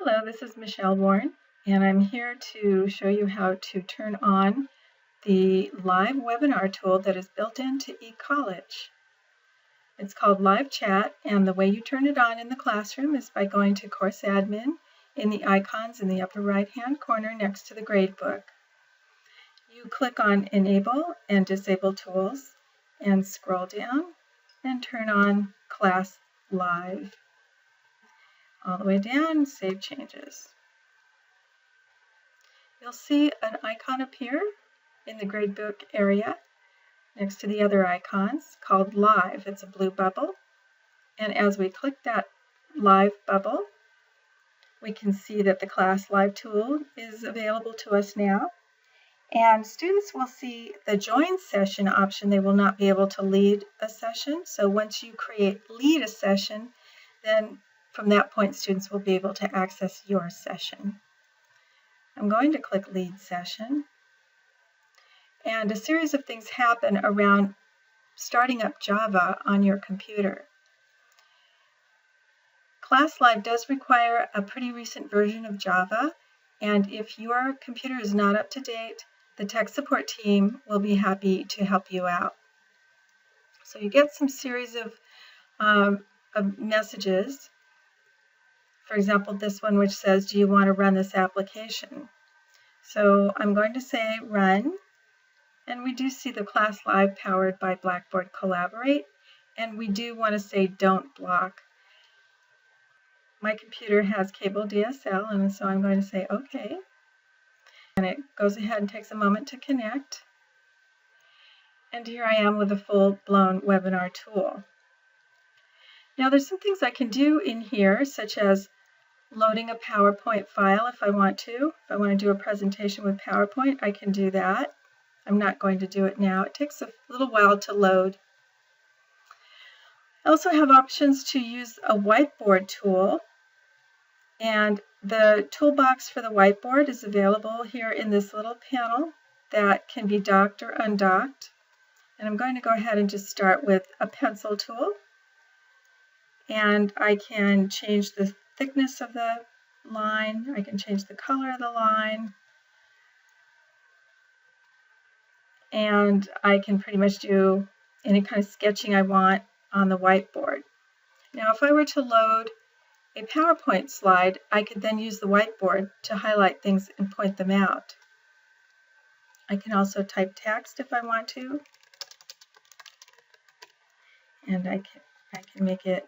Hello, this is Michelle Warren, and I'm here to show you how to turn on the live webinar tool that is built into eCollege. It's called Live Chat, and the way you turn it on in the classroom is by going to Course Admin in the icons in the upper right-hand corner next to the gradebook. You click on Enable and Disable Tools and scroll down and turn on Class Live. All the way down, Save Changes. You'll see an icon appear in the gradebook area next to the other icons called Live. It's a blue bubble. And as we click that Live bubble, we can see that the Class Live tool is available to us now. And students will see the Join Session option. They will not be able to lead a session. So once you lead a session, then from that point, students will be able to access your session. I'm going to click Lead Session, and a series of things happen around starting up Java on your computer. ClassLive does require a pretty recent version of Java, and if your computer is not up to date, the tech support team will be happy to help you out. So you get some series of messages. For example, this one which says, do you want to run this application? So I'm going to say run, and we do see the Class Live powered by Blackboard Collaborate, and we do want to say don't block. My computer has cable DSL, and so I'm going to say OK. And it goes ahead and takes a moment to connect. And here I am with a full-blown webinar tool. Now there's some things I can do in here, such as loading a PowerPoint file if I want to. If I want to do a presentation with PowerPoint, I can do that. I'm not going to do it now. It takes a little while to load. I also have options to use a whiteboard tool, and the toolbox for the whiteboard is available here in this little panel that can be docked or undocked. And I'm going to go ahead and just start with a pencil tool. And I can change the thickness of the line. I can change the color of the line. And I can pretty much do any kind of sketching I want on the whiteboard. Now, if I were to load a PowerPoint slide, I could then use the whiteboard to highlight things and point them out. I can also type text if I want to. And I can make it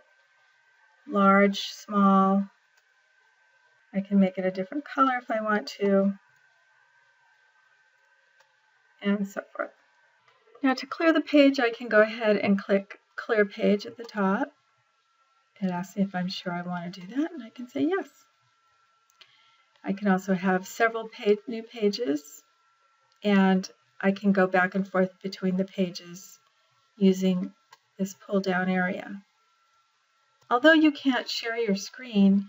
large, small. I can make it a different color if I want to, and so forth. Now to clear the page, I can go ahead and click Clear Page at the top. It asks me if I'm sure I want to do that, and I can say yes. I can also have several new pages, and I can go back and forth between the pages using this pull-down area. Although you can't share your screen,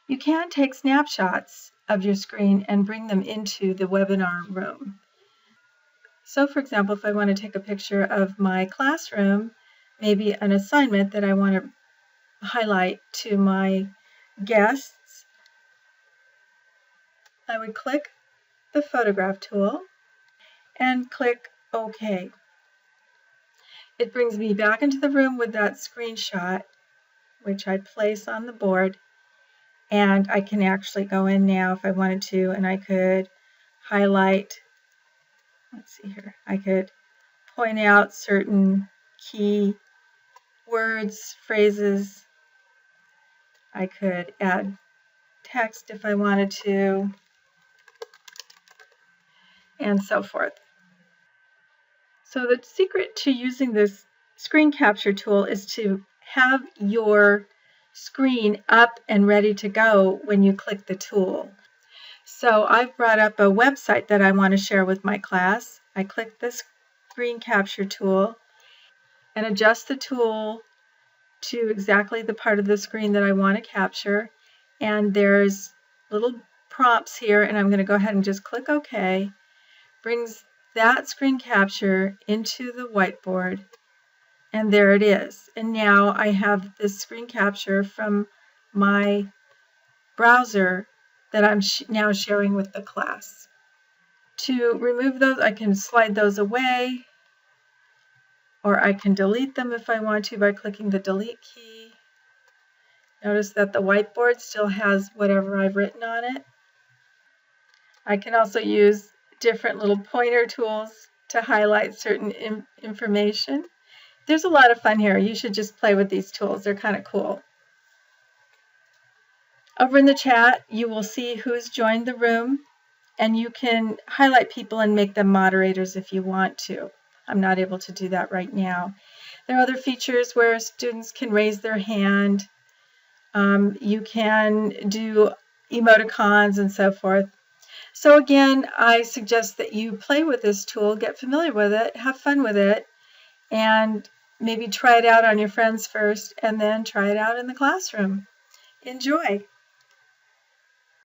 you can take snapshots of your screen and bring them into the webinar room. So for example, if I want to take a picture of my classroom, maybe an assignment that I want to highlight to my guests, I would click the photograph tool and click OK. It brings me back into the room with that screenshot, which I'd place on the board, and I can actually go in now if I wanted to, and I could highlight, let's see here, I could point out certain key words, phrases. I could add text if I wanted to, and so forth. So the secret to using this screen capture tool is to have your screen up and ready to go when you click the tool. So I've brought up a website that I want to share with my class. I click this screen capture tool and adjust the tool to exactly the part of the screen that I want to capture. And there's little prompts here, and I'm going to go ahead and just click OK. Brings that screen capture into the whiteboard. And there it is. And now I have this screen capture from my browser that I'm now sharing with the class. To remove those, I can slide those away, or I can delete them if I want to by clicking the delete key. Notice that the whiteboard still has whatever I've written on it. I can also use different little pointer tools to highlight certain information. There's a lot of fun here. You should just play with these tools. They're kind of cool. Over in the chat, you will see who's joined the room, and you can highlight people and make them moderators if you want to. I'm not able to do that right now. There are other features where students can raise their hand. You can do emoticons and so forth. So again, I suggest that you play with this tool, get familiar with it, have fun with it, and maybe try it out on your friends first, and then try it out in the classroom. Enjoy!